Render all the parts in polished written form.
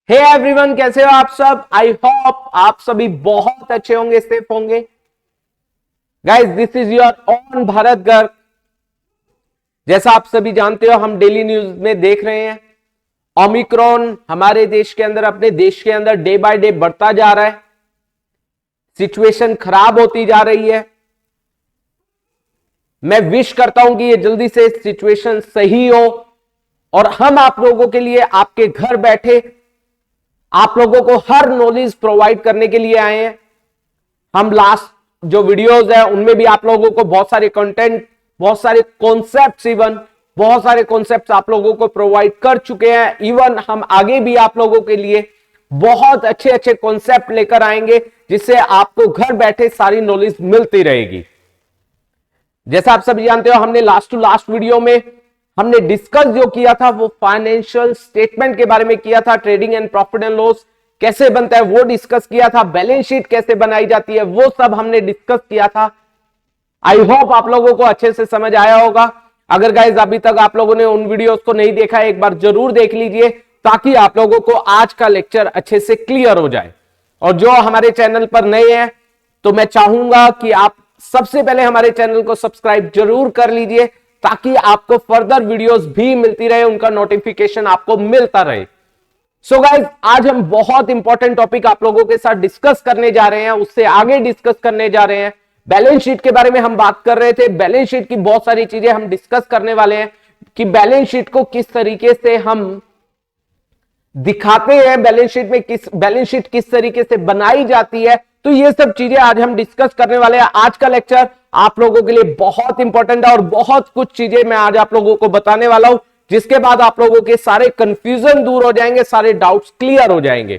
Hey everyone, कैसे हो आप सब। आई होप आप सभी बहुत अच्छे होंगे, सेफ होंगे। Guys, this is your own Bharat Garg. जैसा आप सभी जानते हो, हम डेली न्यूज में देख रहे हैं ओमिक्रॉन हमारे देश के अंदर, अपने देश के अंदर डे बाय डे बढ़ता जा रहा है। सिचुएशन खराब होती जा रही है। मैं विश करता हूं कि ये जल्दी से सिचुएशन सही हो और हम आप लोगों के लिए आपके घर बैठे आप लोगों को हर नॉलेज प्रोवाइड करने के लिए आए हैं। हम लास्ट जो वीडियोस है उनमें भी आप लोगों को बहुत सारे कंटेंट, बहुत सारे कॉन्सेप्ट्स, इवन बहुत सारे कॉन्सेप्ट्स आप लोगों को प्रोवाइड कर चुके हैं। इवन हम आगे भी आप लोगों के लिए बहुत अच्छे अच्छे कॉन्सेप्ट लेकर आएंगे, जिससे आपको घर बैठे सारी नॉलेज मिलती रहेगी। जैसा आप सभी जानते हो, हमने लास्ट टू लास्ट वीडियो में हमने डिस्कस जो किया था वो फाइनेंशियल स्टेटमेंट के बारे में किया था। Trading and profit and loss कैसे बनता है वो डिस्कस किया था। बैलेंस शीट कैसे बनाई जाती है वो सब हमने डिस्कस किया था। आई होप आप लोगों को अच्छे से समझ आया होगा। अगर गाइस अभी तक आप लोगों ने उन वीडियोस को नहीं देखा है, एक बार जरूर देख लीजिए, ताकि आप लोगों को आज का लेक्चर अच्छे से क्लियर हो जाए। और जो हमारे चैनल पर नए हैं तो मैं चाहूंगा कि आप सबसे पहले हमारे चैनल को सब्सक्राइब जरूर कर लीजिए, ताकि आपको फर्दर वीडियोस भी मिलती रहे, उनका नोटिफिकेशन आपको मिलता रहे। सो गाइस, आज हम बहुत इंपॉर्टेंट टॉपिक आप लोगों के साथ डिस्कस करने जा रहे हैं। उससे आगे डिस्कस करने जा रहे हैं बैलेंस शीट के बारे में। हम बात कर रहे थे बैलेंस शीट की, बहुत सारी चीजें हम डिस्कस करने वाले हैं कि बैलेंस शीट को किस तरीके से हम दिखाते हैं, बैलेंस शीट किस तरीके से बनाई जाती है। तो ये सब चीजें आज हम डिस्कस करने वाले हैं। आज का लेक्चर आप लोगों के लिए बहुत इंपॉर्टेंट है और बहुत कुछ चीजें मैं आज आप लोगों को बताने वाला हूं, जिसके बाद आप लोगों के सारे कंफ्यूजन दूर हो जाएंगे, सारे डाउट्स क्लियर हो जाएंगे।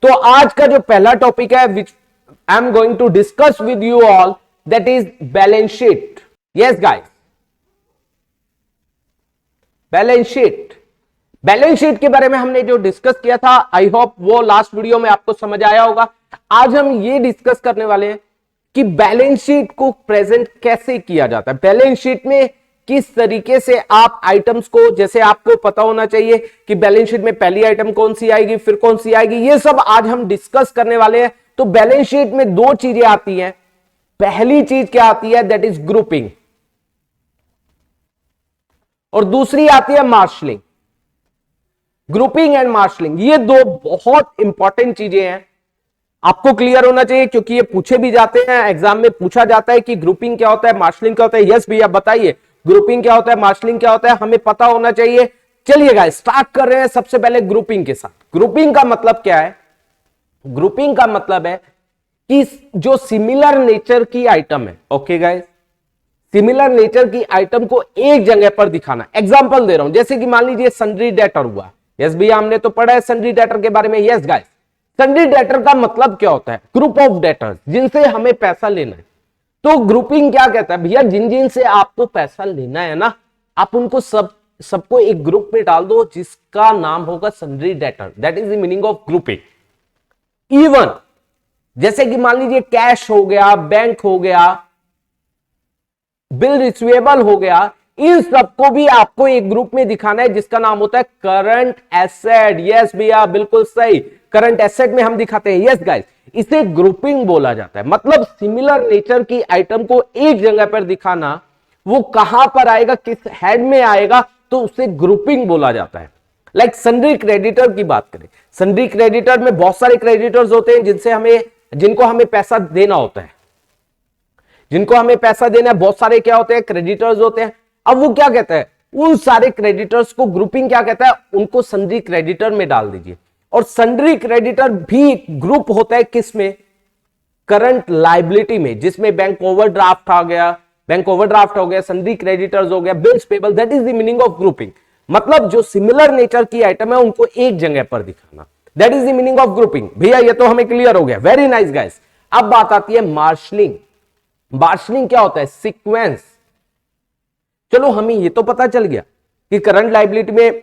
तो आज का जो पहला टॉपिक है which I am going to discuss with you all, that is balance sheet. Yes guys, balance sheet. Balance sheet के बारे में हमने जो डिस्कस किया था, आई होप वो लास्ट वीडियो में आपको समझ आया होगा। आज हम ये डिस्कस करने वाले हैं कि बैलेंस शीट को प्रेजेंट कैसे किया जाता है। बैलेंस शीट में किस तरीके से आप आइटम्स को, जैसे आपको पता होना चाहिए कि बैलेंस शीट में पहली आइटम कौन सी आएगी, फिर कौन सी आएगी, ये सब आज हम डिस्कस करने वाले हैं। तो बैलेंस शीट में दो चीजें आती हैं। पहली चीज क्या आती है, दैट इज ग्रुपिंग, और दूसरी आती है मार्शलिंग। ग्रुपिंग एंड मार्शलिंग, ये दो बहुत इंपॉर्टेंट चीजें हैं, आपको क्लियर होना चाहिए, क्योंकि ये पूछे भी जाते हैं, एग्जाम में पूछा जाता है कि ग्रुपिंग क्या होता है, मार्शलिंग क्या होता है। यस भैया बताइए, ग्रुपिंग क्या होता है, मार्शलिंग क्या होता है, हमें पता होना चाहिए। चलिए गाइस, स्टार्ट कर रहे हैं सबसे पहले ग्रुपिंग के साथ। ग्रुपिंग का मतलब क्या है? ग्रुपिंग का मतलब है कि जो सिमिलर नेचर की आइटम है, ओके गाइस, सिमिलर नेचर की आइटम को एक जगह पर दिखाना। एग्जांपल दे रहा हूं, जैसे कि मान लीजिए सन्ड्री डेटर हुआ। यस भैया, हमने तो पढ़ा है सन्ड्री डेटर के बारे में। यस गाइस, सन्ड्री डेटर का मतलब क्या होता है? ग्रुप ऑफ डेटर्स जिनसे हमें पैसा लेना है। तो ग्रुपिंग क्या कहता है भैया, जिन जिन से आपको पैसा लेना है ना, आप उनको सबको एक ग्रुप में डाल दो, जिसका नाम होगा sundry debtor. That is the meaning of grouping. Even जैसे कि मान लीजिए कैश हो गया, बैंक हो गया, बिल रिसीवेबल हो गया, इन सबको भी आपको एक ग्रुप में दिखाना है, जिसका नाम होता है करंट एसेट। यस भैया, बिल्कुल सही, करंट एसेट में हम दिखाते हैं। यस गाइस, इसे ग्रुपिंग बोला जाता है। मतलब सिमिलर नेचर की आइटम को एक जगह पर दिखाना, वो कहां पर आएगा, किस हेड में आएगा, तो उसे ग्रुपिंग बोला जाता है। लाइक सन्ड्री क्रेडिटर की बात करें, सन्ड्री क्रेडिटर में बहुत सारे क्रेडिटर्स होते हैं जिनको हमें पैसा देना होता है, जिनको हमें पैसा देना है। बहुत सारे क्या होते हैं, क्रेडिटर्स होते हैं। अब वो क्या कहता है, उन सारे क्रेडिटर्स को ग्रुपिंग क्या कहता है, उनको सन्ड्री क्रेडिटर में डाल दीजिए। और सन्ड्री क्रेडिटर भी ग्रुप होता है किसमें, करंट लायबिलिटी में, जिसमें बैंक ओवरड्राफ्ट आ गया, बैंक ओवरड्राफ्ट हो गया, सन्ड्री क्रेडिटर्स हो गया, bills payable. That is the meaning of grouping. मतलब जो सिमिलर नेचर की आइटम है उनको एक जगह पर दिखाना, that is the meaning of grouping. भैया ये तो हमें क्लियर हो गया, वेरी नाइस गाइस। अब बात आती है मार्शलिंग। मार्शलिंग क्या होता है, सीक्वेंस। चलो हमें ये तो पता चल गया कि करंट लायबिलिटी में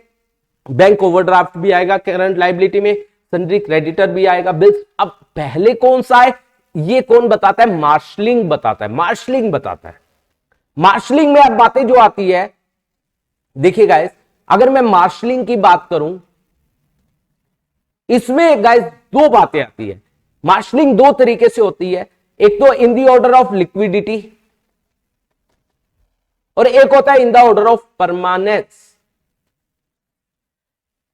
बैंक ओवरड्राफ्ट भी आएगा, करंट लायबिलिटी में सन्ड्री क्रेडिटर भी आएगा, बिल्स। अब पहले कौन सा है, ये कौन बताता है, मार्शलिंग बताता है। मार्शलिंग बताता है। मार्शलिंग में अब बातें जो आती है, देखिए गाइस, अगर मैं मार्शलिंग की बात करूं, इसमें गाइस दो बातें आती है, मार्शलिंग दो तरीके से होती है, एक तो in the order of liquidity और एक होता है in the order of permanence.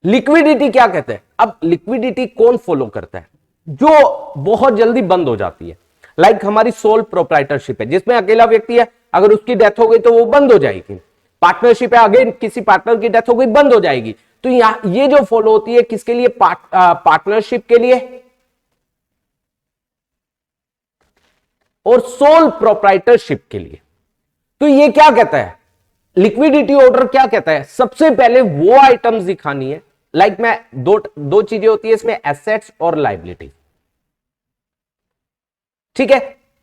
Liquidity क्या कहते हैं? अब लिक्विडिटी कौन फॉलो करता है? जो बहुत जल्दी बंद हो जाती है, लाइक हमारी सोल प्रोप्राइटरशिप है जिसमें अकेला व्यक्ति है, अगर उसकी डेथ हो गई तो वो बंद हो जाएगी। पार्टनरशिप है, अगेन किसी पार्टनर की डेथ हो गई बंद हो जाएगी। तो यहां ये जो फॉलो होती है किसके लिए? पार्टनरशिप के लिए और सोल प्रोप्राइटरशिप के लिए। तो ये क्या कहता है? लिक्विडिटी ऑर्डर क्या कहता है? सबसे पहले वो आइटम्स दिखानी है, लाइक मैं दो चीजें होती है इसमें, एसेट्स और लाइबिलिटी। ठीक है,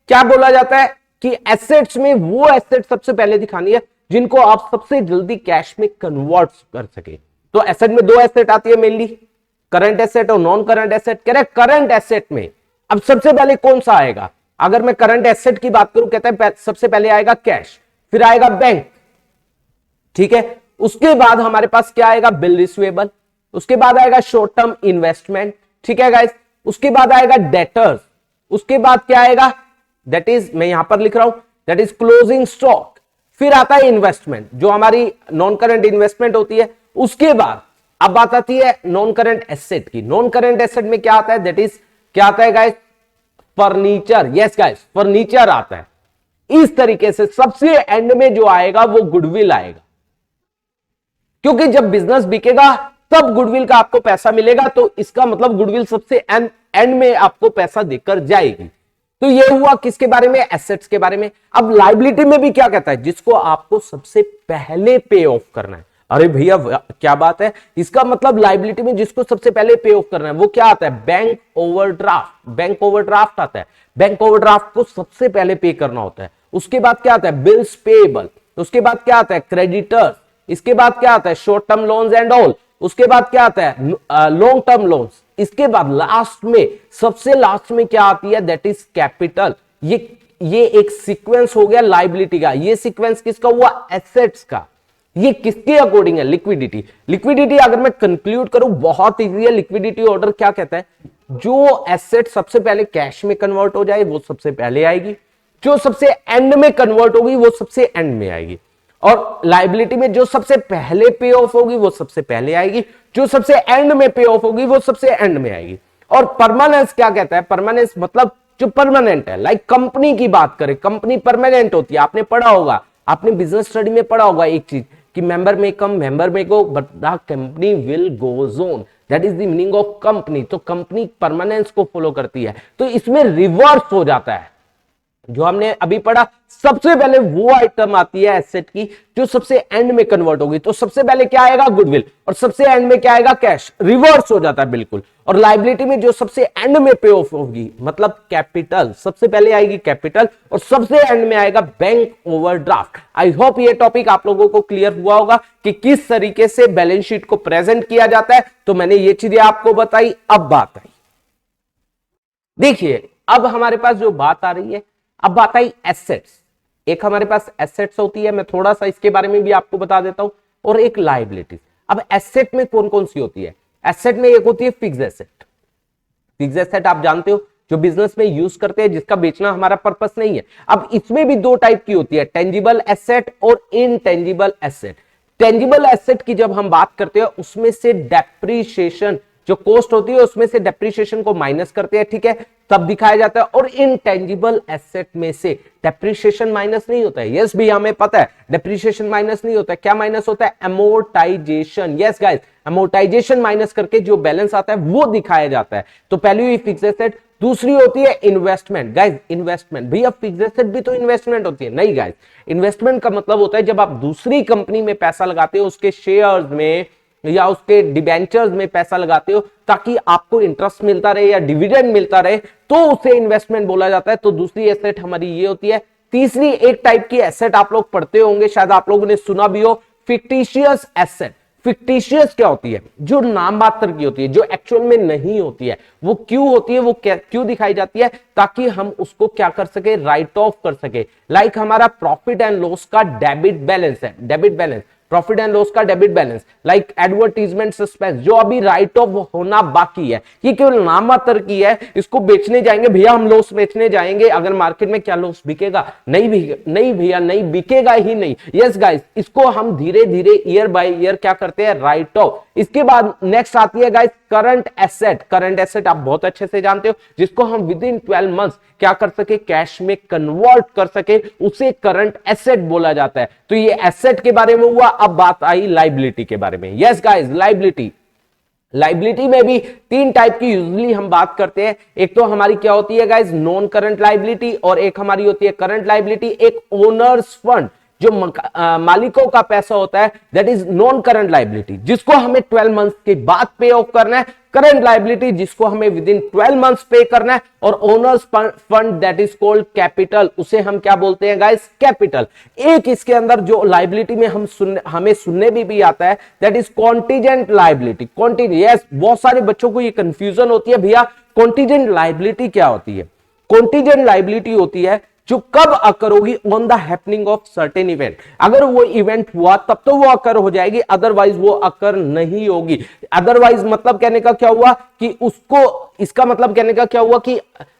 क्या बोला जाता है कि एसेट्स में वो एसेट सबसे पहले दिखानी है जिनको आप सबसे जल्दी कैश में कन्वर्ट कर सके। तो एसेट में दो एसेट आती है मेनली, करंट एसेट और नॉन करंट एसेट। कह रहे करंट एसेट में अब सबसे पहले कौन सा आएगा? अगर मैं करंट एसेट की बात करूं, कहता है सबसे पहले आएगा कैश, फिर आएगा बैंक, ठीक है। उसके बाद हमारे पास क्या आएगा? बिल रिसीवेबल, उसके बाद आएगा शॉर्ट टर्म इन्वेस्टमेंट, ठीक है गाइस। उसके बाद आएगा डेटर्स, उसके बाद क्या आएगा? दैट इज, मैं यहां पर लिख रहा हूं, दैट इज क्लोजिंग स्टॉक। फिर आता है इन्वेस्टमेंट जो हमारी नॉन करंट इन्वेस्टमेंट होती है। उसके बाद अब बात आती है नॉन करंट एसेट की। नॉन करंट एसेट में क्या आता है? दैट इज क्या आता है guys? Furniture. Yes guys, furniture आता है। इस तरीके से सबसे एंड में जो आएगा वो गुडविल आएगा, क्योंकि जब बिजनेस बिकेगा तब गुडविल का आपको पैसा मिलेगा, तो इसका मतलब गुडविल सबसे एंड में आपको पैसा देकर जाएगी। तो ये हुआ किसके बारे में? एसेट्स के बारे में। अब लाइबिलिटी में भी क्या कहता है? जिसको आपको सबसे पहले पे ऑफ करना है। अरे भैया क्या बात है, इसका मतलब लाइबिलिटी में जिसको सबसे पहले पे ऑफ करना है वो क्या आता है? Bank overdraft. बैंक ओवरड्राफ्ट आता है, बैंक ओवरड्राफ्ट को सबसे पहले पे करना होता है। उसके बाद क्या आता है? Bills payable. उसके बाद क्या आता है? क्रेडिटर्स। इसके बाद क्या आता है? Short term loans and all. उसके बाद क्या आता है? Long term loans. इसके बाद लास्ट में, सबसे लास्ट में क्या आती है? That is capital. ये एक सीक्वेंस हो गया लाइबिलिटी का। ये सीक्वेंस किसका हुआ? एसेट्स का। ये किसके अकॉर्डिंग है? लिक्विडिटी। लिक्विडिटी अगर मैं कंक्लूड करूं बहुत इजी है। लिक्विडिटी ऑर्डर क्या कहता है? जो एसेट सबसे पहले कैश में कन्वर्ट हो जाए वो सबसे पहले आएगी, जो सबसे एंड में कन्वर्ट होगी वो सबसे एंड में आएगी, और लाइबिलिटी में जो सबसे पहले पे ऑफ होगी वो सबसे पहले आएगी, जो सबसे एंड में पे ऑफ होगी वो सबसे एंड में आएगी। और परमानेंस क्या कहता है? परमानेंस मतलब जो परमानेंट है, लाइक कंपनी की बात करें, कंपनी परमानेंट होती है। आपने पढ़ा होगा, आपने बिजनेस स्टडी में पढ़ा होगा एक चीज कि मेंबर में come, member may go, but the company will goes on. That is the meaning of company. तो कंपनी परमानेंस को फॉलो करती है। तो इसमें रिवर्स हो जाता है जो हमने अभी पढ़ा। सबसे पहले वो आइटम आती है एसेट की जो सबसे एंड में कन्वर्ट होगी। तो सबसे पहले क्या आएगा? गुडविल, और सबसे एंड में क्या आएगा? कैश। रिवर्स हो जाता है बिल्कुल। और लाइबिलिटी में जो सबसे एंड में पे ऑफ होगी मतलब कैपिटल, सबसे पहले आएगी कैपिटल और सबसे एंड में आएगा बैंक ओवरड्राफ्ट। आई होप ये टॉपिक आप लोगों को क्लियर हुआ होगा कि किस तरीके से बैलेंस शीट को प्रेजेंट किया जाता है। तो मैंने ये चीजें आपको बताई। अब बात आई, देखिए अब हमारे पास जो बात आ रही है, अब बात आई एसेट्स। एक हमारे पास एसेट्स होती है, मैं थोड़ा सा इसके बारे में भी आपको बता देता हूं, और एक लायबिलिटी। अब एसेट में कौन कौन सी होती है? एसेट में एक होती है फिक्स्ड एसेट। फिक्स्ड एसेट आप जानते हो जो बिजनेस में यूज करते हैं, जिसका बेचना हमारा पर्पस नहीं है। अब इसमें भी दो टाइप की होती है, टेंजिबल एसेट और इनटेंजिबल एसेट। टेंजिबल एसेट की जब हम बात करते हैं उसमें से डेप्रीशिएशन जो कॉस्ट होती है उसमें से डेप्रीशिएशन को माइनस करते हैं, ठीक है, तब दिखाया जाता है। और इनटेंजिबल एसेट में से डेप्रीशिएशन माइनस नहीं होता है। यस भी हमें पता है डेप्रीशिएशन माइनस नहीं होता है। क्या माइनस होता है? Amortisation. Yes guys, amortisation minus करके जो बैलेंस आता है वो दिखाया जाता है। तो पहली हुई फिक्स्ड एसेट, दूसरी होती है इन्वेस्टमेंट। गाइस इन्वेस्टमेंट, भैया फिक्स्ड एसेट भी तो इन्वेस्टमेंट होती है? नहीं गाइस, इन्वेस्टमेंट का मतलब होता है जब आप दूसरी कंपनी में पैसा लगाते हो, उसके शेयर्स में या उसके डिबेंचर्स में पैसा लगाते हो ताकि आपको इंटरेस्ट मिलता रहे या डिविडेंड मिलता रहे, तो उसे इन्वेस्टमेंट बोला जाता है। तो दूसरी एसेट हमारी ये होती है। तीसरी एक टाइप की एसेट आप लोग पढ़ते होंगे, शायद आप लोगों ने सुना भी हो, फिक्टिशियस एसेट। फिक्टिशियस क्या होती है? जो नाम मात्र की होती है, जो एक्चुअल में नहीं होती है। वो क्यों होती है? वो क्यों दिखाई जाती है? ताकि हम उसको क्या कर सके? राइट ऑफ कर सके। लाइक हमारा प्रॉफिट एंड लॉस का डेबिट बैलेंस है। Debit balance profit and loss का debit balance, like advertisement suspense, जो अभी राइट ऑफ होना बाकी है, ये केवल नामात्र की है, इसको बेचने जाएंगे भैया, हम लॉस बेचने जाएंगे अगर मार्केट में, क्या लॉस बिकेगा? नहीं भैया, नहीं बिकेगा ही नहीं। यस गाइस, इसको हम धीरे धीरे ईयर बाय ईयर क्या करते हैं, राइट ऑफ। इसके बाद नेक्स्ट आती है guys current asset. Current asset आप बहुत अच्छे से जानते हो, जिसको हम विद इन 12 मंथ्स क्या कर सके, कैश में कन्वर्ट कर सके, उसे करंट एसेट बोला जाता है। तो ये एसेट के बारे में हुआ। अब बात आई लाइबिलिटी के बारे में। यस गाइस, लाइबिलिटी, लाइबिलिटी में भी तीन टाइप की यूजुअली हम बात करते हैं। एक तो हमारी क्या होती है गाइस, नॉन करंट लाइबिलिटी, और एक हमारी होती है करंट लाइबिलिटी। एक ओनर्स फंड, जो मालिकों का पैसा होता है, that is non current liability, जिसको हमें 12 मंथ्स के बाद पे ऑफ करना है। करंट लाइबिलिटी, जिसको हमें विद इन 12 मंथ्स पे करना है। और owner's fund, that is called capital, उसे हम क्या बोलते हैं गाइस, कैपिटल। एक इसके अंदर जो लाइबिलिटी में हमें सुनने भी आता है, that is contingent liability. Yes, बहुत सारे बच्चों को ये कंफ्यूजन होती है, भैया कॉन्टीजेंट लाइबिलिटी क्या होती है? कॉन्टीजेंट लाइबिलिटी होती है जो कब अकर होगी, on the happening of certain event. अगर वो इवेंट हुआ तब तो वो अकर हो जाएगी, अदरवाइज वो अकर नहीं होगी। अदरवाइज मतलब कहने का क्या हुआ कि उसको, इसका मतलब कहने का क्या हुआ कि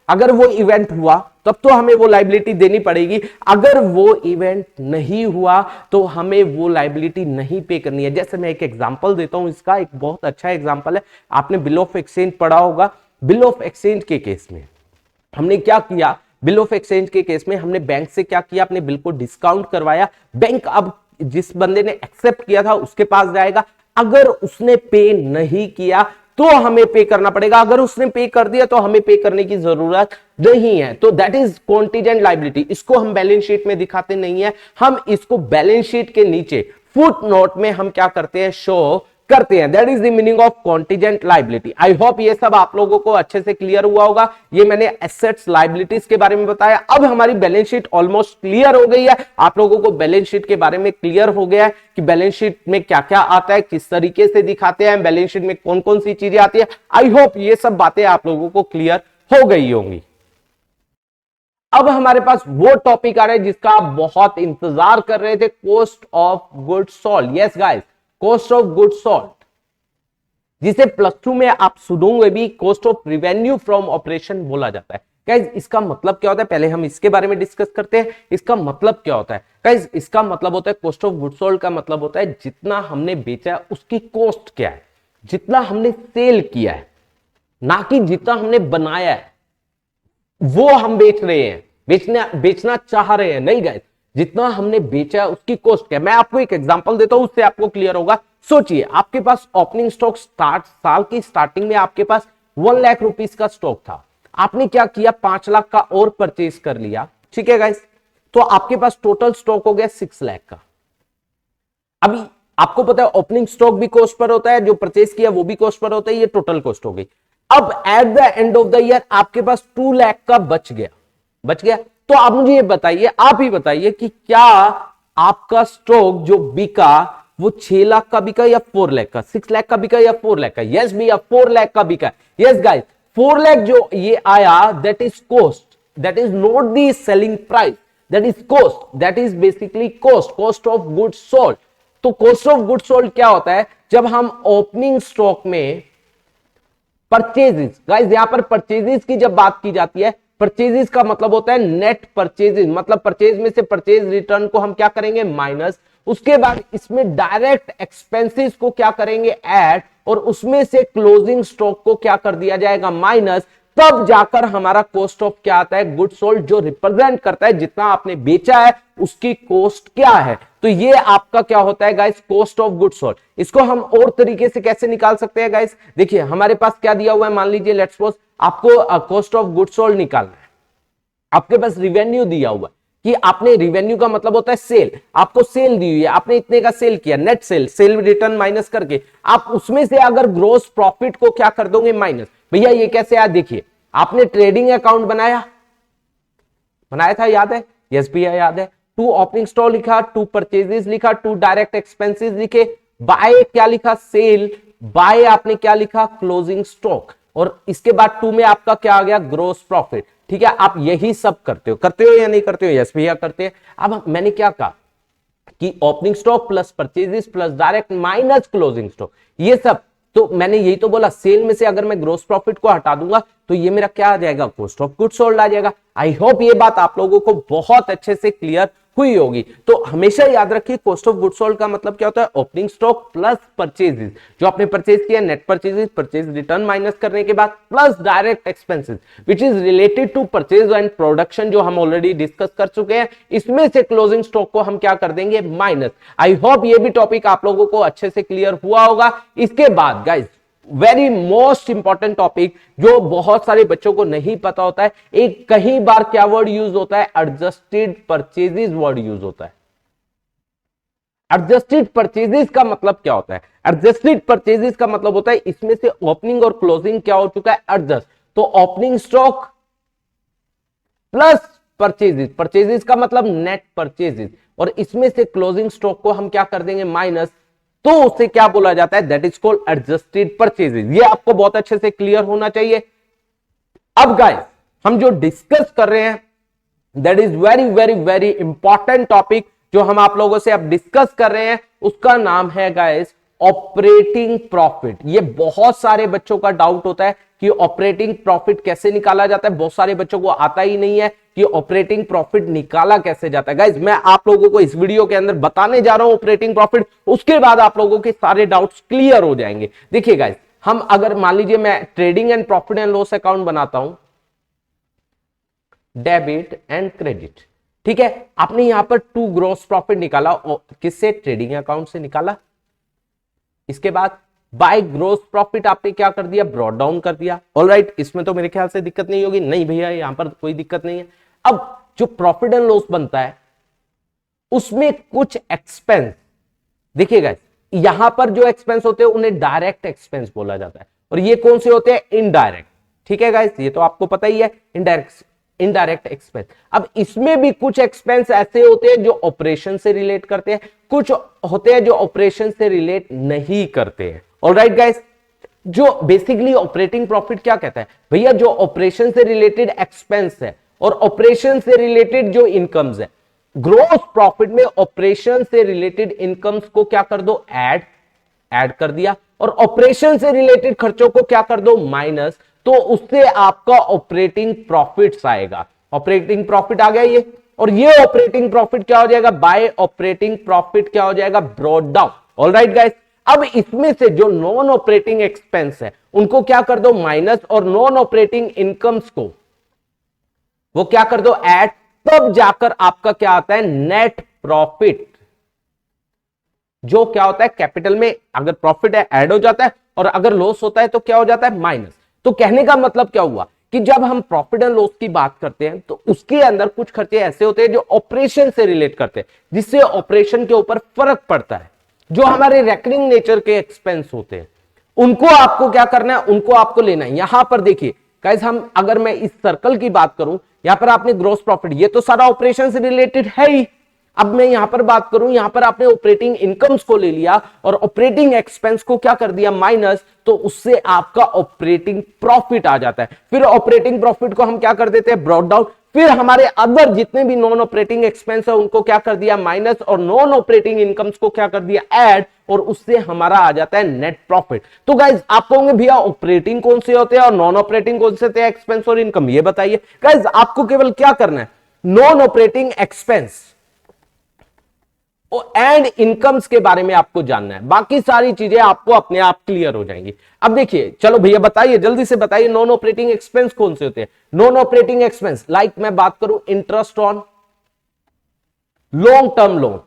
अगर वो इवेंट हुआ तब तो हमें वो लाइबिलिटी देनी पड़ेगी, अगर वो इवेंट नहीं हुआ तो हमें वो लाइबिलिटी नहीं पे करनी है। जैसे मैं एक एग्जांपल देता हूं, इसका एक बहुत अच्छा एग्जांपल है, आपने बिल ऑफ एक्सचेंज पढ़ा होगा। बिल ऑफ एक्सचेंज के केस में हमने क्या किया, बिल ऑफ एक्सचेंज के केस में हमने बैंक से क्या किया, अपने बिल को डिस्काउंट करवाया। बैंक अब जिस बंदे ने एक्सेप्ट किया था उसके पास जाएगा, अगर उसने पे नहीं किया तो हमें पे करना पड़ेगा, अगर उसने पे कर दिया तो हमें पे करने की जरूरत नहीं है। तो दैट इज कॉन्टीजेंट लाइबिलिटी। इसको हम बैलेंस शीट में दिखाते नहीं है, हम इसको बैलेंस शीट के नीचे फुट नोट में हम क्या करते हैं, शो करते हैं। That is the meaning of contingent liability. I hope ये सब आप लोगों को अच्छे से क्लियर हुआ होगा। ये मैंने एसेट्स लाइबिलिटीज के बारे में बताया। अब हमारी बैलेंस शीट ऑलमोस्ट क्लियर हो गई है, आप लोगों को बैलेंस शीट के बारे में क्लियर हो गया है कि बैलेंस शीट में क्या क्या आता है, किस तरीके से दिखाते हैं, बैलेंस शीट में कौन कौन सी चीजें आती है। आई होप ये सब बातें आप लोगों को क्लियर हो गई होंगी। अब हमारे पास वो टॉपिक आ रहा है जिसका आप बहुत इंतजार कर रहे थे, cost of goods sold. Yes guys, cost of goods sold, जिसे +2 में आप सुनोगे भी cost of revenue from operation बोला जाता है। गाइस, इसका मतलब क्या होता है, पहले हम इसके बारे में डिस्कस करते हैं। इसका मतलब क्या होता है गाइस, इसका मतलब होता है, कॉस्ट ऑफ गुड्स सोल्ड का मतलब होता है जितना हमने बेचा है उसकी कॉस्ट क्या है, जितना हमने सेल किया है, ना कि जितना हमने बनाया है वो हम बेच रहे हैं, बेचना चाह रहे हैं, नहीं गाइस, जितना हमने बेचा है उसकी कॉस्ट क्या है। मैं आपको एक एग्जांपल देता हूं, उससे आपको क्लियर होगा। सोचिए, आपके पास ओपनिंग स्टॉक साल की स्टार्टिंग में आपके पास 1 लाख रुपीस का स्टॉक था, आपने क्या किया, 5 लाख का और परचेज कर लिया, ठीक है गाइस, तो आपके पास टोटल स्टॉक हो गया 6 लाख का। अभी आपको पता है ओपनिंग स्टॉक भी कॉस्ट पर होता है, जो परचेज किया वो भी कॉस्ट पर होता है, ये टोटल कॉस्ट हो गई। अब at the end of the year आपके पास 2 लाख का बच गया। तो आप मुझे ये बताइए, आप ही बताइए कि क्या आपका स्टॉक जो बिका वो 6 लाख का बिका या 4 लाख का, 6 लाख का बिका या 4 लाख का? यस भैया, 4 लाख का बिका। यस गाइस, 4 लाख जो ये आया, that is cost, that is not the selling price, that is cost, that is basically cost of goods sold. तो कॉस्ट ऑफ गुड्स सोल्ड क्या होता है, जब हम ओपनिंग स्टॉक में परचेजेस, गाइस यहां पर परचेजेस की जब बात की जाती है, परचेजेस का मतलब होता है नेट परचेजेस, मतलब परचेज में से परचेज रिटर्न को हम क्या करेंगे, माइनस, उसके बाद इसमें डायरेक्ट एक्सपेंसेस को क्या करेंगे, ऐड, और उसमें से क्लोजिंग स्टॉक को क्या कर दिया जाएगा, माइनस, तब जाकर हमारा कॉस्ट ऑफ क्या आता है, गुड्स सोल्ड, जो रिप्रेजेंट करता है जितना आपने बेचा है उसकी कॉस्ट क्या है। तो ये आपका क्या होता है guys, cost of goods sold. इसको हम और तरीके से कैसे निकाल सकते हैं गाइस, देखिए हमारे पास क्या दिया हुआ है, मान लीजिए लेट्स सपोज आपको कॉस्ट ऑफ गुड्स सोल्ड निकालना है, आपके पास रिवेन्यू दिया हुआ है कि आपने, रिवेन्यू का मतलब होता है सेल, आपको सेल दी हुई है, आपने इतने का सेल किया, नेट सेल रिटर्न माइनस करके आप उसमें से अगर ग्रोस प्रॉफिट को क्या कर दोगे, माइनस। भैया ये कैसे आया, देखिए आपने ट्रेडिंग अकाउंट बनाया था, याद है? यस भैया याद है। 2 ओपनिंग स्टॉक लिखा, 2 परचेजेस लिखा, 2 डायरेक्ट एक्सपेंसेस लिखे, बाय क्या लिखा, सेल, बाय आपने क्या लिखा, क्लोजिंग स्टॉक, और इसके बाद 2 में आपका क्या आ गया, ग्रोस प्रॉफिट। ठीक है, आप यही सब करते हो या नहीं करते हो? यस भैया करते हैं। अब मैंने क्या कहा कि opening stock plus purchases plus direct minus closing stock, ये सब तो मैंने यही तो बोला, सेल में से अगर मैं ग्रोस प्रॉफिट को हटा दूंगा तो ये मेरा क्या आ जाएगा, कॉस्ट ऑफ गुड्स सोल्ड आ जाएगा। आई होप ये बात आप लोगों को बहुत अच्छे से क्लियर हुई होगी। तो हमेशा याद रखिए कॉस्ट ऑफ गुड्स सोल्ड का मतलब क्या होता है, ओपनिंग स्टॉक प्लस परचेजेस, जो आपने परचेज किया, net purchases, purchase return minus करने के बाद, plus direct expenses which is related to purchase and production, जो हम ऑलरेडी डिस्कस कर चुके हैं। इसमें से क्लोजिंग स्टॉक को हम क्या कर देंगे, माइनस। आई होप ये भी टॉपिक आप लोगों को अच्छे से क्लियर हुआ होगा। इसके बाद guys very most important topic जो बहुत सारे बच्चों को नहीं पता होता है, एक कई बार क्या वर्ड यूज होता है, एडजस्टेड परचेजेस वर्ड यूज होता है। एडजस्टेड परचेजेस का मतलब क्या होता है, एडजस्टेड परचेजेस का मतलब होता है इसमें से ओपनिंग और क्लोजिंग क्या हो चुका है, एडजस्ट। तो opening stock plus purchases, purchases का मतलब नेट परचेजेस, और इसमें से क्लोजिंग स्टॉक को हम क्या कर देंगे, माइनस, तो उसे क्या बोला जाता है, that is called adjusted purchases. ये आपको बहुत अच्छे से क्लियर होना चाहिए। अब गाइस हम जो डिस्कस कर रहे हैं that is very very very important topic जो हम आप लोगों से अब डिस्कस कर रहे हैं, उसका नाम है गाइस ऑपरेटिंग प्रॉफिट। ये बहुत सारे बच्चों का डाउट होता है कि ऑपरेटिंग प्रॉफिट कैसे निकाला जाता है, बहुत सारे बच्चों को आता ही नहीं है कि ऑपरेटिंग प्रॉफिट निकाला कैसे जाता है। गाइस मैं आप लोगों को इस वीडियो के अंदर बताने जा रहा हूं ऑपरेटिंग प्रॉफिट, उसके बाद आप लोगों के सारे डाउट्स क्लियर हो जाएंगे। देखिए गाइस, हम अगर मान लीजिए मैं trading and profit and loss account बनाता हूं, डेबिट एंड क्रेडिट, ठीक है, आपने यहां पर टू ग्रॉस प्रॉफिट निकाला, किससे, ट्रेडिंग अकाउंट से निकाला। इसके बाद बाय ग्रोस प्रॉफिट आपने क्या कर दिया, ब्रॉट डाउन कर दिया। ऑलराइट, इसमें तो मेरे ख्याल से दिक्कत नहीं होगी, नहीं भैया यहां पर कोई दिक्कत नहीं है। अब जो प्रॉफिट एंड लॉस बनता है उसमें कुछ एक्सपेंस, देखिएगा यहां पर जो एक्सपेंस होते हैं उन्हें डायरेक्ट एक्सपेंस बोला जाता है, और ये कौन से होते हैं, इनडायरेक्ट। ठीक है गाइस, ये तो आपको पता ही है, इनडायरेक्ट एक्सपेंस। अब इसमें भी कुछ एक्सपेंस ऐसे होते हैं जो ऑपरेशन से रिलेट करते हैं, कुछ होते हैं जो ऑपरेशन से रिलेट नहीं करते हैं। ऑलराइट गाइस, जो बेसिकली ऑपरेटिंग प्रॉफिट क्या कहता है, भैया जो ऑपरेशन से रिलेटेड एक्सपेंस है और ऑपरेशन से रिलेटेड जो इनकम्स है, ग्रोस प्रॉफिट में ऑपरेशन से रिलेटेड इनकम्स को क्या कर दो, ऐड कर दिया, और ऑपरेशन से रिलेटेड खर्चों को क्या कर दो, माइनस, तो उससे आपका ऑपरेटिंग प्रॉफिट्स आएगा। ऑपरेटिंग प्रॉफिट आ गया ये, और ये ऑपरेटिंग प्रॉफिट क्या हो जाएगा, बाय ऑपरेटिंग प्रॉफिट क्या हो जाएगा, ब्रॉट डाउन। ऑलराइट गाइस, अब इसमें से जो नॉन ऑपरेटिंग एक्सपेंस है उनको क्या कर दो, माइनस, और नॉन ऑपरेटिंग इनकम्स को वो क्या कर दो, ऐड, तब जाकर आपका क्या आता है, नेट प्रॉफिट, जो क्या होता है कैपिटल में अगर प्रॉफिट है ऐड हो जाता है, और अगर लॉस होता है तो क्या हो जाता है, माइनस। तो कहने का मतलब क्या हुआ कि जब हम प्रॉफिट एंड लॉस की बात करते हैं तो उसके अंदर कुछ खर्चे ऐसे होते हैं जो ऑपरेशन से रिलेट करते हैं, जिससे ऑपरेशन के ऊपर फर्क पड़ता है। जो हमारे रेकरिंग नेचर के एक्सपेंस होते हैं उनको आपको क्या करना है, उनको आपको लेना है। यहां पर देखिए गाइस, हम अगर मैं इस सर्कल की बात करूं, यहां पर आपने ग्रॉस प्रॉफिट, ये तो सारा ऑपरेशन से रिलेटेड है ही। अब मैं यहां पर बात करूं, यहां पर आपने ऑपरेटिंग इनकम्स को ले लिया और ऑपरेटिंग एक्सपेंस को क्या कर दिया, माइनस, तो उससे आपका ऑपरेटिंग प्रॉफिट आ जाता है। फिर ऑपरेटिंग प्रॉफिट को हम क्या कर देते हैं, ब्रॉट डाउन, फिर हमारे अदर जितने भी नॉन ऑपरेटिंग एक्सपेंस है उनको क्या कर दिया, माइनस, और नॉन ऑपरेटिंग इनकम्स को क्या कर दिया, ऐड, और उससे हमारा आ जाता है नेट प्रॉफिट। तो गाइज आप कहोगे भैया ऑपरेटिंग कौन से होते हैं और नॉन ऑपरेटिंग कौन से होते हैं, एक्सपेंस और इनकम, ये बताइए। गाइज आपको केवल क्या करना है, non operating expense and incomes के बारे में आपको जानना है, बाकी सारी चीजें आपको अपने आप क्लियर हो जाएंगी। अब देखिए, चलो भैया बताइए, जल्दी से बताइए, नॉन ऑपरेटिंग एक्सपेंस कौन से होते हैं। नॉन ऑपरेटिंग एक्सपेंस लाइक मैं बात करूं, interest on long term loan,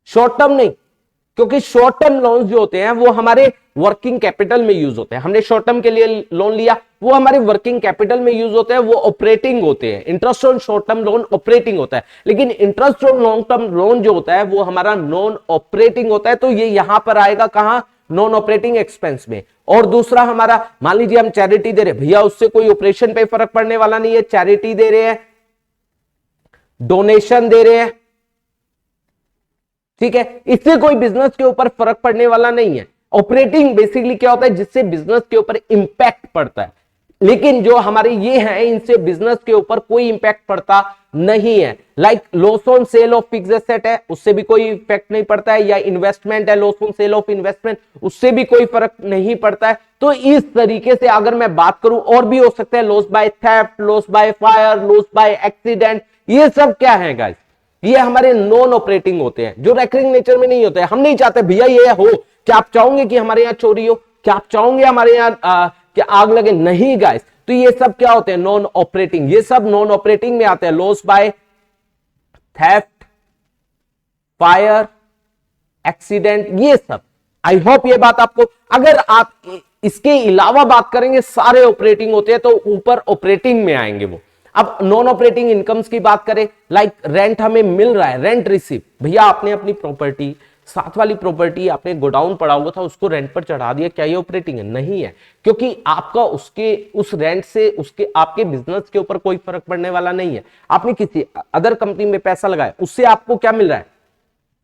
short term नहीं, क्योंकि शॉर्ट टर्म लोन जो होते हैं वो हमारे वर्किंग कैपिटल में यूज होते हैं। हमने शॉर्ट टर्म के लिए लोन लिया, वो हमारे वर्किंग कैपिटल में यूज होते हैं, वो ऑपरेटिंग होते हैं। Interest on short term loan operating होता है, लेकिन interest on long term loan जो होता है वो हमारा नॉन ऑपरेटिंग होता है। तो ये यहां पर आएगा कहां, नॉन ऑपरेटिंग एक्सपेंस में। और दूसरा हमारा, मान लीजिए हम चैरिटी दे रहे हैं, भैया उससे कोई ऑपरेशन पे फर्क पड़ने वाला नहीं है, चैरिटी दे रहे हैं, डोनेशन दे रहे हैं, ठीक है, इससे कोई बिजनेस के ऊपर फर्क पड़ने वाला नहीं है। ऑपरेटिंग बेसिकली क्या होता है, जिससे बिजनेस के ऊपर इंपैक्ट पड़ता है। लेकिन जो हमारे ये हैं इनसे बिजनेस के ऊपर कोई इंपैक्ट पड़ता नहीं है। Like loss on sale of fixed asset है, उससे भी कोई इफेक्ट नहीं पड़ता है, या इन्वेस्टमेंट है, loss on sale of investment, उससे भी कोई फर्क नहीं पड़ता है। तो इस तरीके से अगर मैं बात करूं, और भी हो सकता है, loss by theft, loss by fire, loss by accident, ये सब क्या है गाइस, ये हमारे नॉन ऑपरेटिंग होते हैं, जो रेकरिंग नेचर में नहीं होते हैं। हम नहीं चाहते भैया ये हो, क्या आप चाहोगे कि हमारे यहाँ चोरी हो, क्या आप चाहोगे हमारे यहाँ कि आग लगे, नहीं गाइस। तो ये सब क्या होते हैं, नॉन ऑपरेटिंग, ये सब नॉन ऑपरेटिंग में आते हैं, loss by theft, fire, accident, ये सब। आई होप ये बात आपको, अगर आप इसके अलावा बात करेंगे सारे ऑपरेटिंग होते हैं, तो ऊपर ऑपरेटिंग में आएंगे वो। अब नॉन ऑपरेटिंग इनकम्स की बात करें, लाइक रेंट हमें मिल रहा है, रेंट रिसीव, भैया आपने अपनी प्रॉपर्टी, साथ वाली प्रॉपर्टी आपने गोडाउन पड़ा हुआ था उसको रेंट पर चढ़ा दिया, क्या ये ऑपरेटिंग है? नहीं है, क्योंकि आपका उसके उस रेंट से उसके आपके बिजनेस के ऊपर कोई फर्क पड़ने वाला नहीं है। आपने किसी अदर कंपनी में पैसा लगाया, उससे आपको क्या मिल रहा है,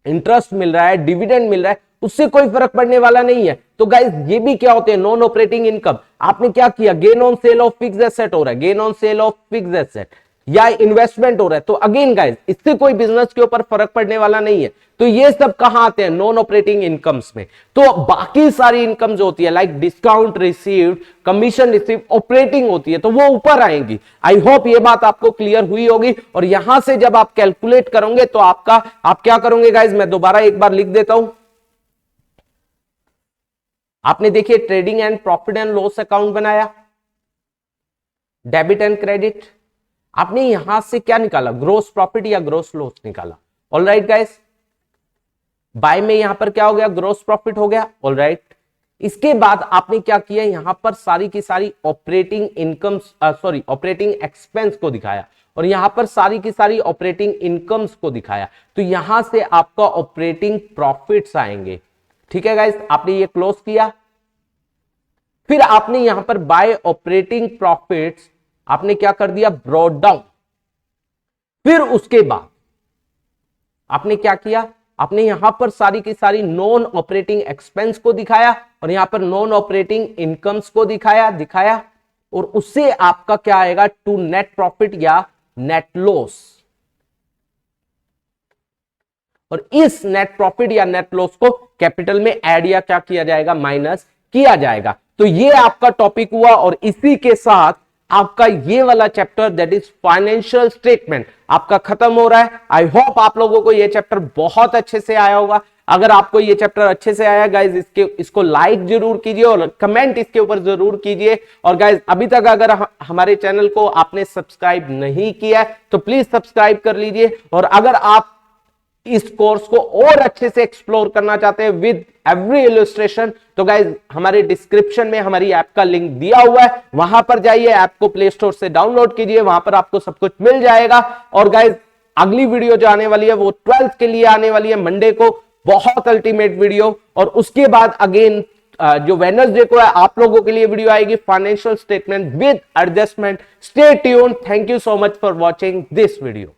इंटरेस्ट मिल रहा है, डिविडेंड मिल रहा है, उससे कोई फर्क पड़ने वाला नहीं है। तो गाइस ये भी क्या होते हैं, नॉन ऑपरेटिंग इनकम। आपने क्या किया, gain on sale of fixed asset हो रहा है, gain on sale of fixed asset या इन्वेस्टमेंट हो रहा है, तो अगेन गाइस इससे कोई बिजनेस के ऊपर फर्क पड़ने वाला नहीं है। तो ये सब कहां आते हैं, नॉन ऑपरेटिंग इनकम्स में। तो बाकी सारी इनकम जो होती है, like discount received, commission receive, operating होती है, तो वो ऊपर आएंगी। आई होप ये बात आपको क्लियर हुई होगी। और यहां से जब आप कैलकुलेट करोगे तो आप क्या करोगे गाइस, मैं दोबारा एक बार लिख देता हूं। आपने देखिए trading and profit and loss account बनाया, डेबिट एंड क्रेडिट, आपने यहां से क्या निकाला, ग्रोस प्रॉफिट या ग्रोस लॉस निकाला। ऑलराइट गाइस, बाय में यहां पर क्या हो गया, ग्रोस प्रॉफिट हो गया। ऑलराइट, इसके बाद आपने क्या किया, यहां पर सारी की सारी operating income, sorry operating expense को दिखाया, और यहां पर सारी की सारी ऑपरेटिंग इनकम्स को दिखाया। तो यहां से आपका ऑपरेटिंग प्रॉफिट्स आएंगे। ठीक है गाइस, आपने ये क्लोज किया। फिर आपने यहां पर बाय ऑपरेटिंग प्रॉफिट्स आपने क्या कर दिया, ब्रॉट डाउन। फिर उसके बाद आपने क्या किया, आपने यहां पर सारी की सारी नॉन ऑपरेटिंग एक्सपेंस को दिखाया, और यहां पर नॉन ऑपरेटिंग इनकम्स को दिखाया, और उससे आपका क्या आएगा, टू नेट प्रॉफिट या नेट लॉस। और इस नेट प्रॉफिट या नेट लॉस को कैपिटल में ऐड या क्या किया जाएगा, माइनस किया जाएगा। तो ये आपका टॉपिक हुआ, और इसी के साथ आपका ये वाला chapter that is financial statement आपका खत्म हो रहा है। आई होप आप लोगों को ये चैप्टर बहुत अच्छे से आया होगा। अगर आपको ये चैप्टर अच्छे से आया गाइज, इसको लाइक जरूर कीजिए और कमेंट इसके ऊपर जरूर कीजिए। और गाइज अभी तक अगर हमारे चैनल को आपने सब्सक्राइब नहीं किया है तो प्लीज सब्सक्राइब कर लीजिए। और अगर आप इस कोर्स को और अच्छे से एक्सप्लोर करना चाहते हैं विद एवरी इलस्ट्रेशन, तो गाइज हमारे डिस्क्रिप्शन में हमारी ऐप का लिंक दिया हुआ है, वहां पर जाइए, ऐप को प्ले स्टोर से डाउनलोड कीजिए, वहां पर आपको सब कुछ मिल जाएगा। और गाइज अगली वीडियो जो आने वाली है वो 12th के लिए आने वाली है, मंडे को, बहुत अल्टीमेट वीडियो। और उसके बाद अगेन जो वेडनेसडे को है आप लोगों के लिए वीडियो आएगी, financial statement with adjustment. Stay tuned, thank you so much for watching this video.